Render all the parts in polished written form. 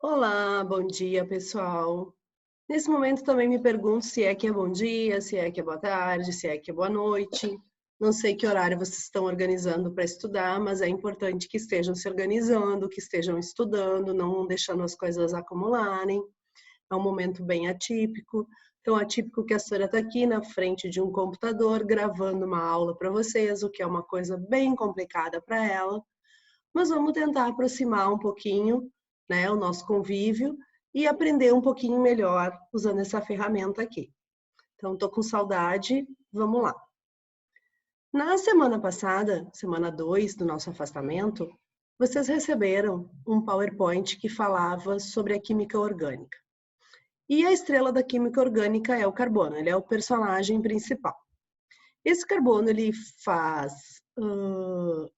Olá, bom dia, pessoal. Nesse momento também me pergunto se é que é bom dia, se é que é boa tarde, se é que é boa noite. Não sei que horário vocês estão organizando para estudar, mas é importante que estejam se organizando, que estejam estudando, não deixando as coisas acumularem. É um momento bem atípico. Tão atípico que a senhora está aqui na frente de um computador gravando uma aula para vocês, o que é uma coisa bem complicada para ela. Mas vamos tentar aproximar um pouquinho, né, o nosso convívio e aprender um pouquinho melhor usando essa ferramenta aqui. Então, estou com saudade, vamos lá. Na semana passada, semana 2 do nosso afastamento, vocês receberam um PowerPoint que falava sobre a química orgânica. E a estrela da química orgânica é o carbono, ele é o personagem principal. Esse carbono ele faz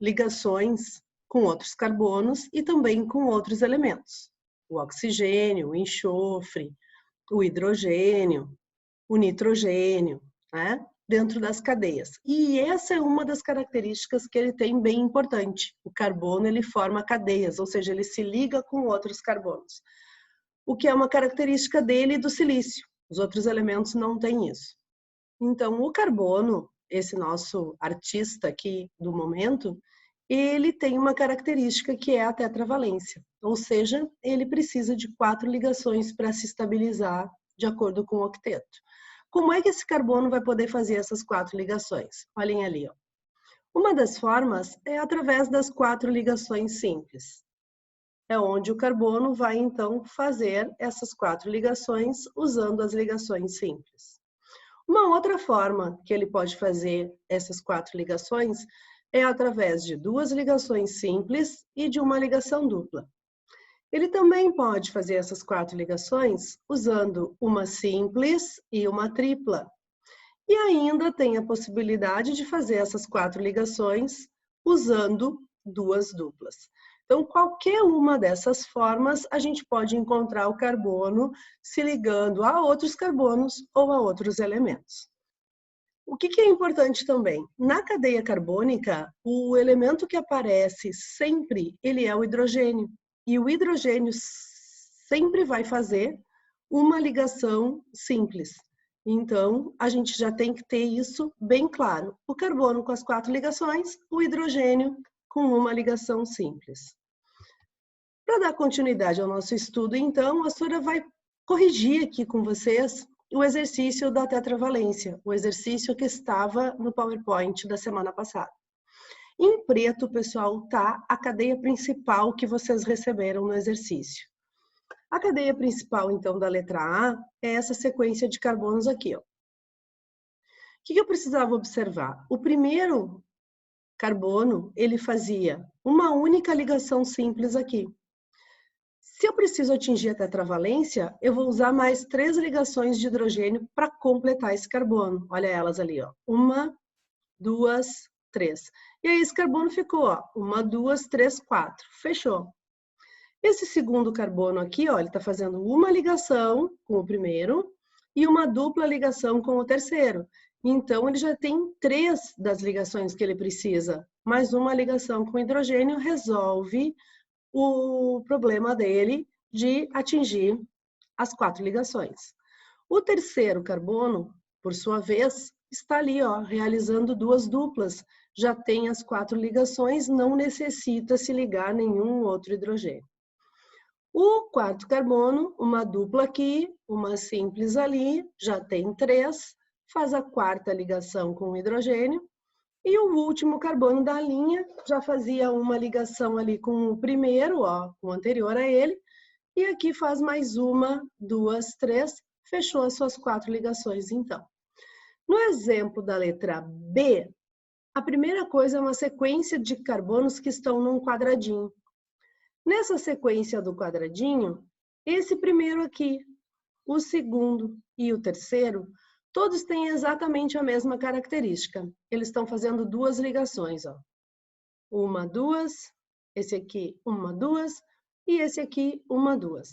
ligações com outros carbonos e também com outros elementos. O oxigênio, o enxofre, o hidrogênio, o nitrogênio, né? Dentro das cadeias. E essa é uma das características que ele tem bem importante. O carbono ele forma cadeias, ou seja, ele se liga com outros carbonos. O que é uma característica dele e do silício. Os outros elementos não têm isso. Então, o carbono, esse nosso artista aqui do momento, ele tem uma característica que é a tetravalência, ou seja, ele precisa de 4 ligações para se estabilizar de acordo com o octeto. Como é que esse carbono vai poder fazer essas 4 ligações? Olhem ali, ó. Uma das formas é através das 4 ligações simples. É onde o carbono vai, então, fazer essas 4 ligações usando as ligações simples. Uma outra forma que ele pode fazer essas 4 ligações é através de 2 ligações simples e de uma ligação dupla. Ele também pode fazer essas 4 ligações usando uma simples e uma tripla. E ainda tem a possibilidade de fazer essas 4 ligações usando 2 duplas. Então, qualquer uma dessas formas, a gente pode encontrar o carbono se ligando a outros carbonos ou a outros elementos. O que é importante também? Na cadeia carbônica, o elemento que aparece sempre, ele é o hidrogênio. E o hidrogênio sempre vai fazer uma ligação simples. Então, a gente já tem que ter isso bem claro. O carbono com as 4 ligações, o hidrogênio com uma ligação simples. Para dar continuidade ao nosso estudo, então, a senhora vai corrigir aqui com vocês o exercício da tetravalência, o exercício que estava no PowerPoint da semana passada. Em preto, pessoal, tá a cadeia principal que vocês receberam no exercício. A cadeia principal, então, da letra A é essa sequência de carbonos aqui, ó. O que eu precisava observar? O primeiro carbono, ele fazia uma única ligação simples aqui. Se eu preciso atingir a tetravalência, eu vou usar mais 3 ligações de hidrogênio para completar esse carbono. Olha elas ali, ó. 1, 2, 3. E aí esse carbono ficou, ó. 1, 2, 3, 4. Fechou. Esse segundo carbono aqui, ó, ele está fazendo uma ligação com o primeiro e uma dupla ligação com o terceiro. Então, ele já tem 3 das ligações que ele precisa. Mais uma ligação com hidrogênio resolve o problema dele de atingir as 4 ligações. O terceiro carbono, por sua vez, está ali, ó, realizando 2 duplas. Já tem as 4 ligações, não necessita se ligar nenhum outro hidrogênio. O quarto carbono, uma dupla aqui, uma simples ali, já tem 3, faz a quarta ligação com o hidrogênio. E o último carbono da linha já fazia uma ligação ali com o primeiro, ó, o anterior a ele, e aqui faz mais 1, 2, 3, fechou as suas 4 ligações, então. No exemplo da letra B, a primeira coisa é uma sequência de carbonos que estão num quadradinho. Nessa sequência do quadradinho, esse primeiro aqui, o segundo e o terceiro, todos têm exatamente a mesma característica. Eles estão fazendo 2 ligações, ó. 1, 2, esse aqui 1, 2 e esse aqui 1, 2.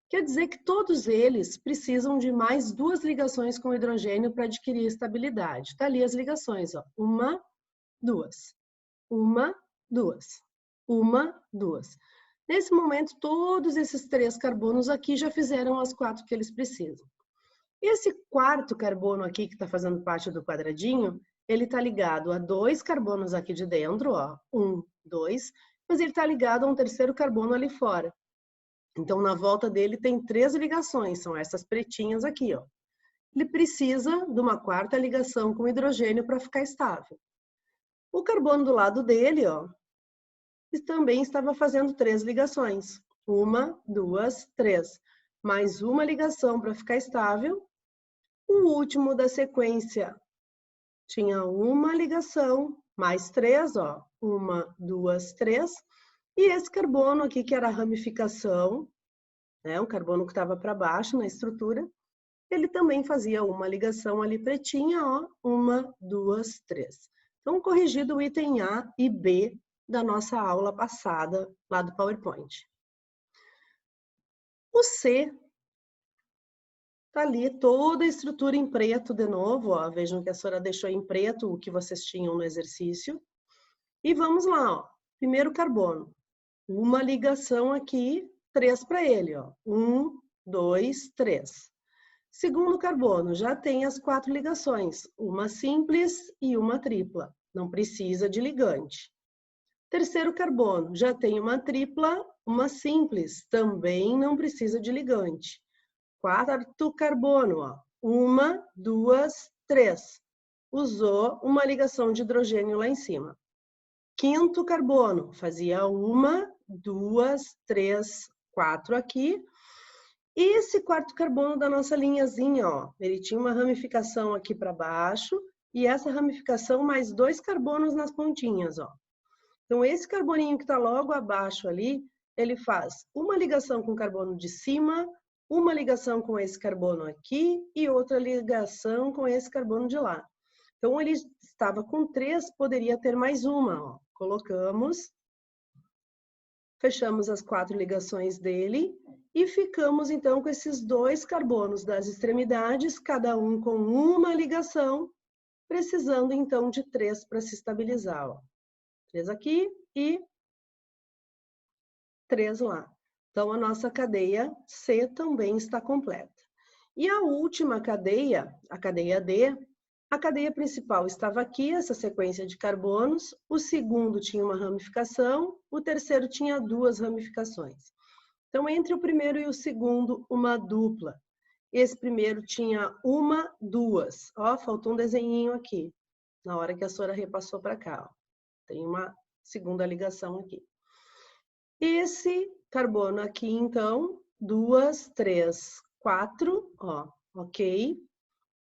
Quer dizer que todos eles precisam de mais 2 ligações com hidrogênio para adquirir estabilidade. Tá ali as ligações, ó. 1, 2. 1, 2. 1, 2. Nesse momento, todos esses 3 carbonos aqui já fizeram as 4 que eles precisam. Esse quarto carbono aqui, que está fazendo parte do quadradinho, ele está ligado a 2 carbonos aqui de dentro, ó, 1, 2, mas ele está ligado a um terceiro carbono ali fora. Então, na volta dele tem 3 ligações, são essas pretinhas aqui, ó. Ele precisa de uma quarta ligação com hidrogênio para ficar estável. O carbono do lado dele, ó, também estava fazendo 3 ligações. 1, 2, 3. Mais uma ligação para ficar estável. O último da sequência tinha uma ligação, mais 3, ó. 1, 2, 3. E esse carbono aqui, que era a ramificação, né, um carbono que estava para baixo na estrutura, ele também fazia uma ligação ali pretinha, ó. 1, 2, 3. Então, corrigido o item A e B da nossa aula passada, lá do PowerPoint. O C tá ali toda a estrutura em preto de novo, ó. Vejam que a senhora deixou em preto o que vocês tinham no exercício. E vamos lá, ó. Primeiro carbono. Uma ligação aqui, 3 para ele, ó. 1, 2, 3. Segundo carbono, já tem as 4 ligações. Uma simples e uma tripla. Não precisa de ligante. Terceiro carbono, já tem uma tripla, uma simples. Também não precisa de ligante. Quarto carbono, ó. 1, 2, 3. Usou uma ligação de hidrogênio lá em cima. Quinto carbono, fazia 1, 2, 3, 4 aqui. E esse quarto carbono da nossa linhazinha, ó, ele tinha uma ramificação aqui para baixo e essa ramificação mais 2 carbonos nas pontinhas, ó. Então, esse carboninho que está logo abaixo ali, ele faz uma ligação com o carbono de cima, uma ligação com esse carbono aqui e outra ligação com esse carbono de lá. Então, ele estava com 3, poderia ter mais uma, ó. Colocamos, fechamos as 4 ligações dele e ficamos, então, com esses 2 carbonos das extremidades, cada um com uma ligação, precisando, então, de 3 para se estabilizar, ó. 3 aqui e 3 lá. Então, a nossa cadeia C também está completa. E a última cadeia, a cadeia D, a cadeia principal estava aqui, essa sequência de carbonos, o segundo tinha uma ramificação, o terceiro tinha 2 ramificações. Então, entre o primeiro e o segundo, uma dupla. Esse primeiro tinha 1, 2. Ó, faltou um desenhinho aqui, na hora que a senhora repassou para cá, ó. Tem uma segunda ligação aqui. Esse carbono aqui, então, 2, 3, 4, ó, ok.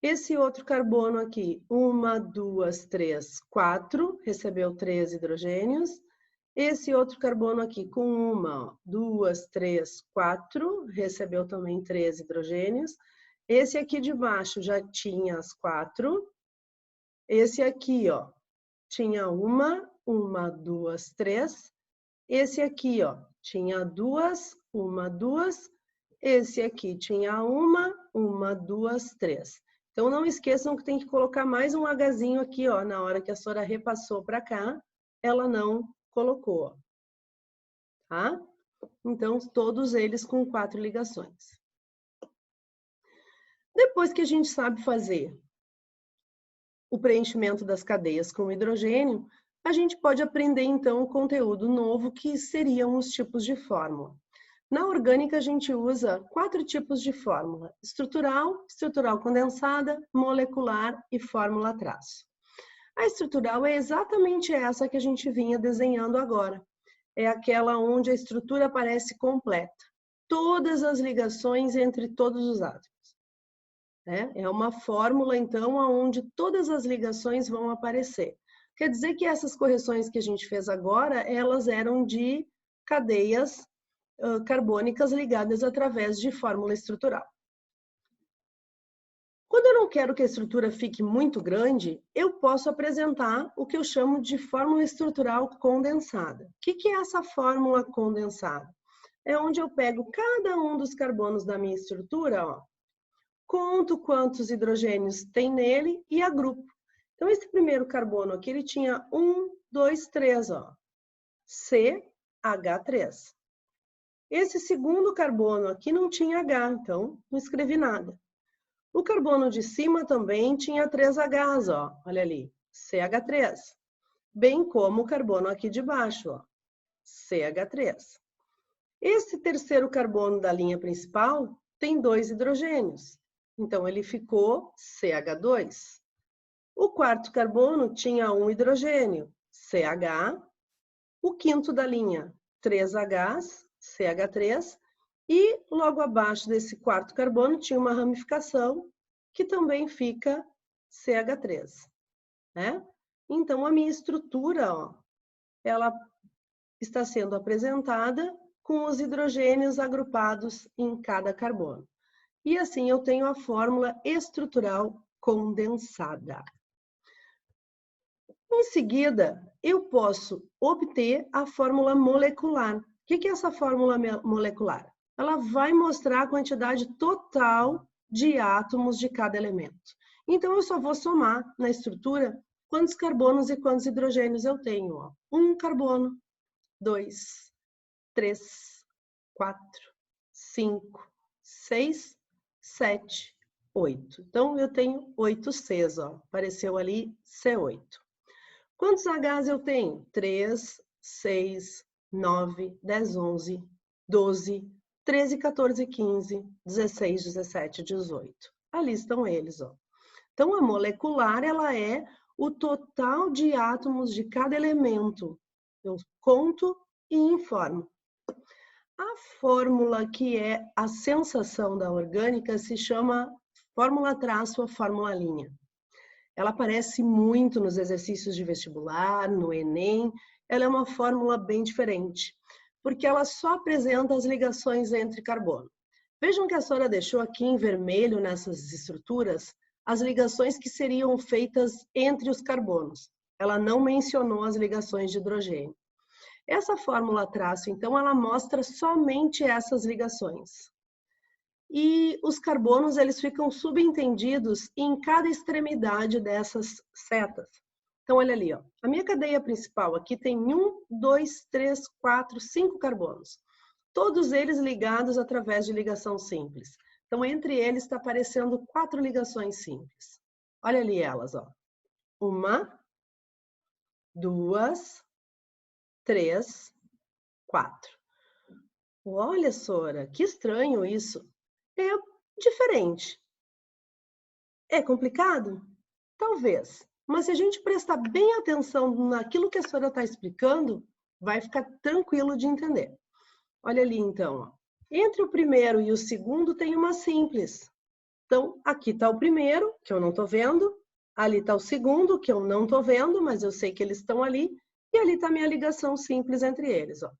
Esse outro carbono aqui, 1, 2, 3, 4, recebeu 3 hidrogênios. Esse outro carbono aqui com 1, 2, 3, 4, recebeu também 3 hidrogênios. Esse aqui de baixo já tinha as 4. Esse aqui, ó, tinha 1, 2, 3. Esse aqui, ó, tinha 2, 1, 2. Esse aqui tinha 1, 2, 3. Então, não esqueçam que tem que colocar mais um Hzinho aqui, ó, na hora que a senhora repassou para cá, ela não colocou, tá? Então, todos eles com 4 ligações. Depois que a gente sabe fazer o preenchimento das cadeias com hidrogênio, a gente pode aprender, então, o conteúdo novo, que seriam os tipos de fórmula. Na orgânica, a gente usa 4 tipos de fórmula: estrutural, estrutural condensada, molecular e fórmula traço. A estrutural é exatamente essa que a gente vinha desenhando agora. É aquela onde a estrutura aparece completa. Todas as ligações entre todos os átomos. É uma fórmula, então, onde todas as ligações vão aparecer. Quer dizer que essas correções que a gente fez agora, elas eram de cadeias carbônicas ligadas através de fórmula estrutural. Quando eu não quero que a estrutura fique muito grande, eu posso apresentar o que eu chamo de fórmula estrutural condensada. O que é essa fórmula condensada? É onde eu pego cada um dos carbonos da minha estrutura, ó, conto quantos hidrogênios tem nele e agrupo. Então, esse primeiro carbono aqui, ele tinha 1, 2, 3, ó. CH3. Esse segundo carbono aqui não tinha H, então não escrevi nada. O carbono de cima também tinha 3 Hs, ó, olha ali, CH3. Bem como o carbono aqui de baixo, ó, CH3. Esse terceiro carbono da linha principal tem 2 hidrogênios, então ele ficou CH2. O quarto carbono tinha 1 hidrogênio, CH. O quinto da linha, 3 Hs, CH3. E logo abaixo desse quarto carbono tinha uma ramificação que também fica CH3, né? Então, a minha estrutura, ó, ela está sendo apresentada com os hidrogênios agrupados em cada carbono. E assim eu tenho a fórmula estrutural condensada. Em seguida, eu posso obter a fórmula molecular. O que é essa fórmula molecular? Ela vai mostrar a quantidade total de átomos de cada elemento. Então, eu só vou somar na estrutura quantos carbonos e quantos hidrogênios eu tenho. Ó. 1 carbono, 2, 3, 4, 5, 6, 7, 8. Então, eu tenho 8 Cs, ó. Apareceu ali C8. Quantos Hs eu tenho? 3, 6, 9, 10, 11, 12, 13, 14, 15, 16, 17, 18. Ali estão eles, ó. Então, a molecular, ela é o total de átomos de cada elemento. Eu conto e informo. A fórmula que é a sensação da orgânica se chama fórmula traço ou fórmula linha. Ela aparece muito nos exercícios de vestibular, no Enem. Ela é uma fórmula bem diferente, porque ela só apresenta as ligações entre carbono. Vejam que a senhora deixou aqui em vermelho nessas estruturas as ligações que seriam feitas entre os carbonos. Ela não mencionou as ligações de hidrogênio. Essa fórmula traço, então, ela mostra somente essas ligações. E os carbonos, eles ficam subentendidos em cada extremidade dessas setas. Então, olha ali, ó. A minha cadeia principal aqui tem 1, 2, 3, 4, 5 carbonos. Todos eles ligados através de ligação simples. Então, entre eles está aparecendo 4 ligações simples. Olha ali elas, ó. 1, 2, 3, 4. Olha, Sora, que estranho isso. É diferente. É complicado? Talvez. Mas se a gente prestar bem atenção naquilo que a senhora está explicando, vai ficar tranquilo de entender. Olha ali, então. Ó. Entre o primeiro e o segundo tem uma simples. Então, aqui está o primeiro, que eu não estou vendo. Ali está o segundo, que eu não estou vendo, mas eu sei que eles estão ali. E ali está a minha ligação simples entre eles. Ó.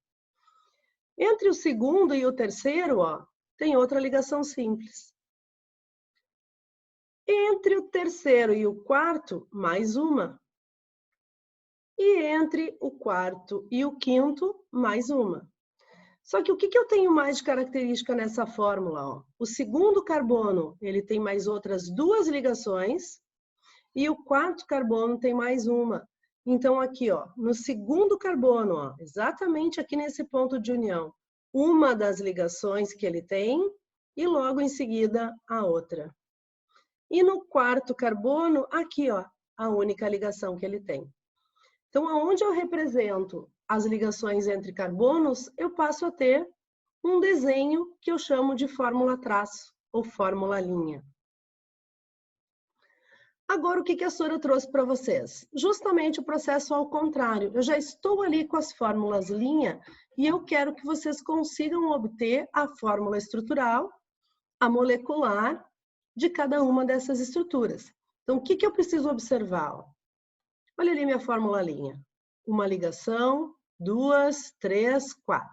Entre o segundo e o terceiro, ó, tem outra ligação simples. Entre o terceiro e o quarto, mais uma. E entre o quarto e o quinto, mais uma. Só que o que eu tenho mais de característica nessa fórmula? Ó? O segundo carbono, ele tem mais outras 2 ligações, e o quarto carbono tem mais uma. Então, aqui, ó, no segundo carbono, ó, exatamente aqui nesse ponto de união, uma das ligações que ele tem, e logo em seguida a outra. E no quarto carbono, aqui, ó, a única ligação que ele tem. Então, aonde eu represento as ligações entre carbonos, eu passo a ter um desenho que eu chamo de fórmula traço ou fórmula linha. Agora, o que a Sora trouxe para vocês? Justamente o processo ao contrário. Eu já estou ali com as fórmulas linha e eu quero que vocês consigam obter a fórmula estrutural, a molecular, de cada uma dessas estruturas. Então, o que eu preciso observar? Olha ali minha fórmula linha. Uma ligação, 2, 3, 4.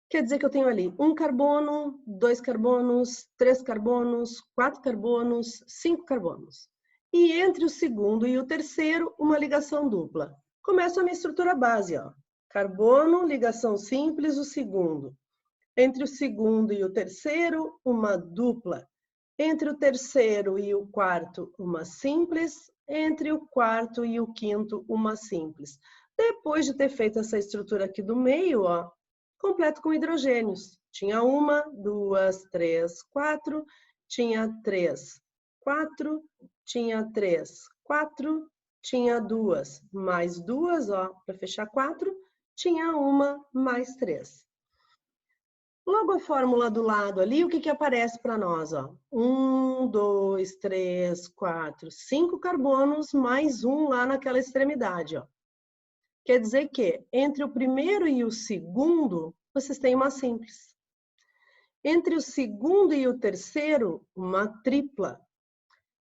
Quer dizer que eu tenho ali 1 carbono, 2 carbonos, 3 carbonos, 4 carbonos, 5 carbonos. E entre o segundo e o terceiro, uma ligação dupla. Começa a minha estrutura base, ó. Carbono, ligação simples, o segundo. Entre o segundo e o terceiro, uma dupla. Entre o terceiro e o quarto, uma simples. Entre o quarto e o quinto, uma simples. Depois de ter feito essa estrutura aqui do meio, ó, completo com hidrogênios. Tinha 1, 2, 3, 4, tinha 3, 4, tinha 3, 4, tinha 2, mais 2, ó, para fechar 4, tinha 1 mais 3. Logo a fórmula do lado ali, o que aparece para nós? Ó? 1, 2, 3, 4, 5 carbonos, mais 1 lá naquela extremidade. Ó. Quer dizer que entre o primeiro e o segundo, vocês têm uma simples. Entre o segundo e o terceiro, uma tripla.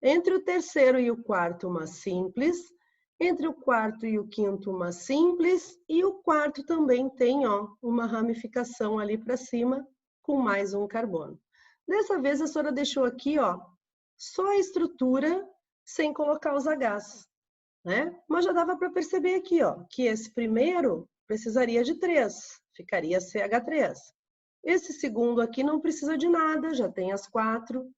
Entre o terceiro e o quarto, uma simples. Entre o quarto e o quinto, uma simples. E o quarto também tem, ó, uma ramificação ali para cima, com mais um carbono. Dessa vez, a senhora deixou aqui, ó, só a estrutura, sem colocar os Hs, né? Mas já dava para perceber aqui, ó, que esse primeiro precisaria de 3, ficaria CH3. Esse segundo aqui não precisa de nada, já tem as 4.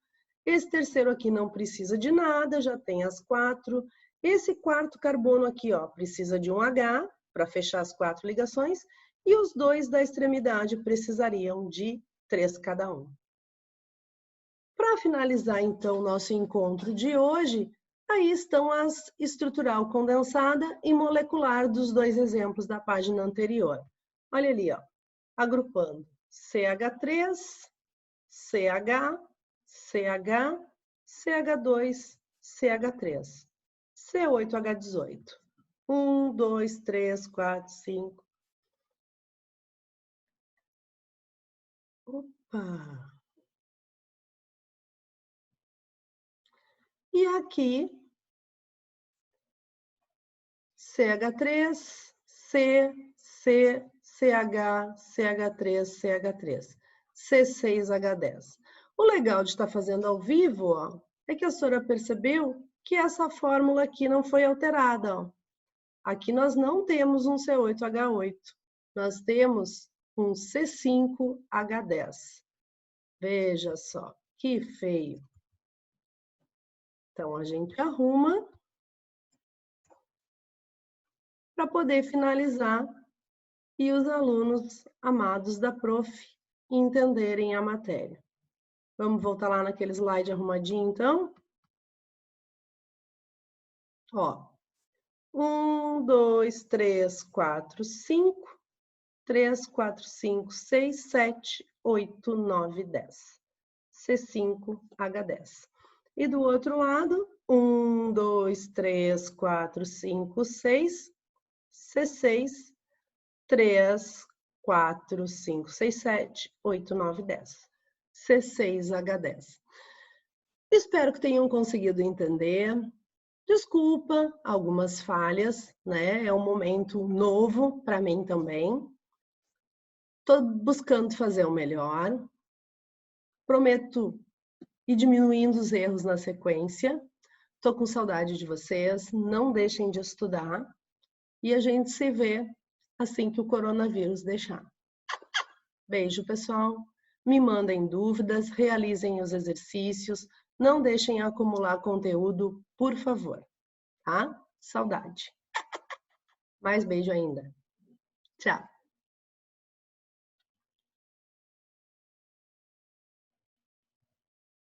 Esse terceiro aqui não precisa de nada, já tem as 4. Esse quarto carbono aqui, ó, precisa de um H para fechar as 4 ligações. E os 2 da extremidade precisariam de 3 cada um. Para finalizar, então, o nosso encontro de hoje, aí estão as estrutural condensada e molecular dos 2 exemplos da página anterior. Olha ali, ó, agrupando. CH3, CH, CH, CH2, CH3, C8H18. 1, 2, 3, 4, 5. Opa! E aqui, CH3, C, C, CH, CH3, CH3, C6H10. O legal de estar fazendo ao vivo, ó, é que a senhora percebeu que essa fórmula aqui não foi alterada. Ó. Aqui nós não temos um C8H8, nós temos um C5H10. Veja só, que feio. Então, a gente arruma para poder finalizar e os alunos amados da prof entenderem a matéria. Vamos voltar lá naquele slide arrumadinho, então? Ó, 1, 2, 3, 4, 5, 3, 4, 5, 6, 7, 8, 9, 10. C5H10. E do outro lado, 1, 2, 3, 4, 5, 6, C6, 3, 4, 5, 6, 7, 8, 9, 10. C6H10. Espero que tenham conseguido entender. Desculpa algumas falhas, né? É um momento novo para mim também. Estou buscando fazer o melhor. Prometo ir diminuindo os erros na sequência. Estou com saudade de vocês. Não deixem de estudar. E a gente se vê assim que o coronavírus deixar. Beijo, pessoal. Me mandem dúvidas, realizem os exercícios. Não deixem acumular conteúdo, por favor. Tá? Saudade. Mais beijo ainda. Tchau.